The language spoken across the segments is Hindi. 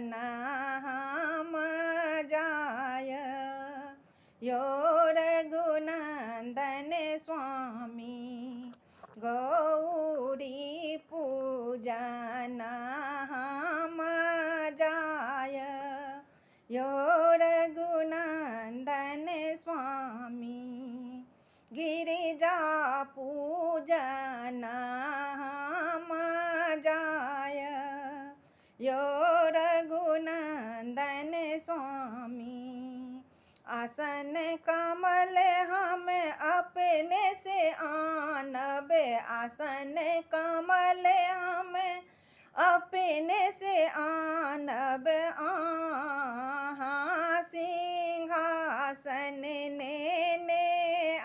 नाम जाय। यो रघुनंदन स्वामी गौरी पूजा नाम जाय। यो रघुनंदन स्वामी गिरिजा पूजा नाम जाय। यो रघुनंदन स्वामी आसन कमल हम अपने से आनब। आसन कमल हम अपने से आनब। सिंहासन ने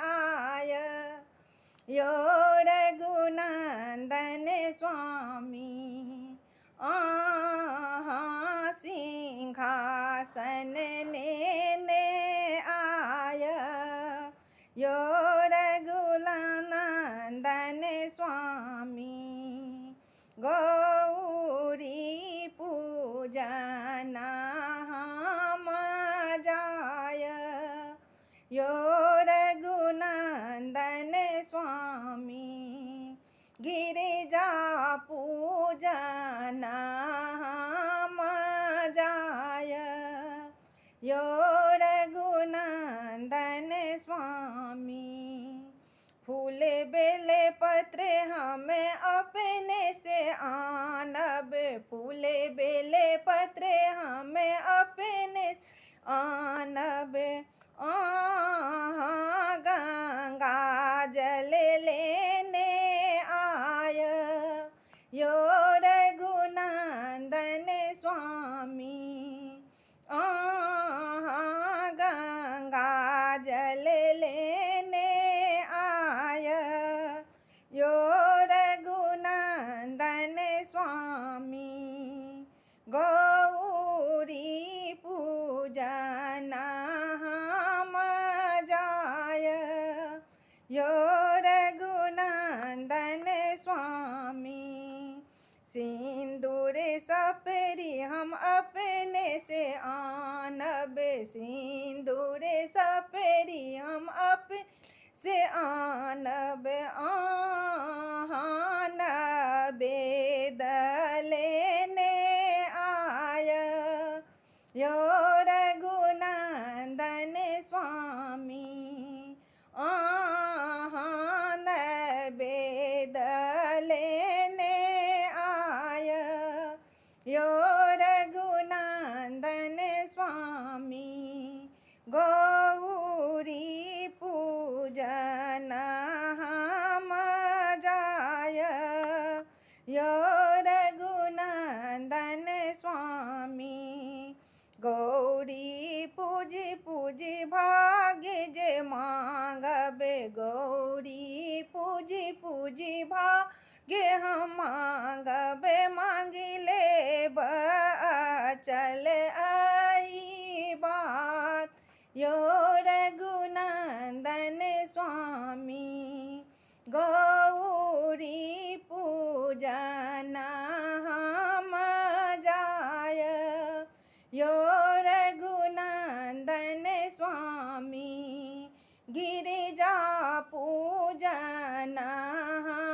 आय। यो रघुनंदन स्वामी सिंहासन ने आय। यो रघुनंदन स्वामी गौरी पूजा नाम जाय। यो रघुनंदन स्वामी गिरिजा पूजा नाम जाय। यो रघुनंदन स्वामी फूल बेल पत्र हम अपने से आनब। फूल बेल पत्र हम अपने आनब। गंगा जल लेने आय। यो रघुनंदन स्वामी गंगा जल लेने आय। यो रघुनंदन स्वामी गौरी पूजा नाम जाय। यो रघुनंदन स्वामी सिंदूर सपरी हम अपने से आनब। सिंदूर सपरी हम अपने से आनब। बेद लेने आय। यो रघुनंदन स्वामी बेद लेने आय। यो रघुनंदन स्वामी गौरी पूजा नाम जाय। यो रघुनंदन स्वामी गौरी पूजी पूजी भाग्य जे मांगब। गौरी पूजी पूजी भाग्य हम मांगब। मांगी लेब चल आई बात। यो रघुनंदन स्वामी गौरी पूजा नाम जाय। यो रघुनंदन स्वामी गिरिजा पूजा नाम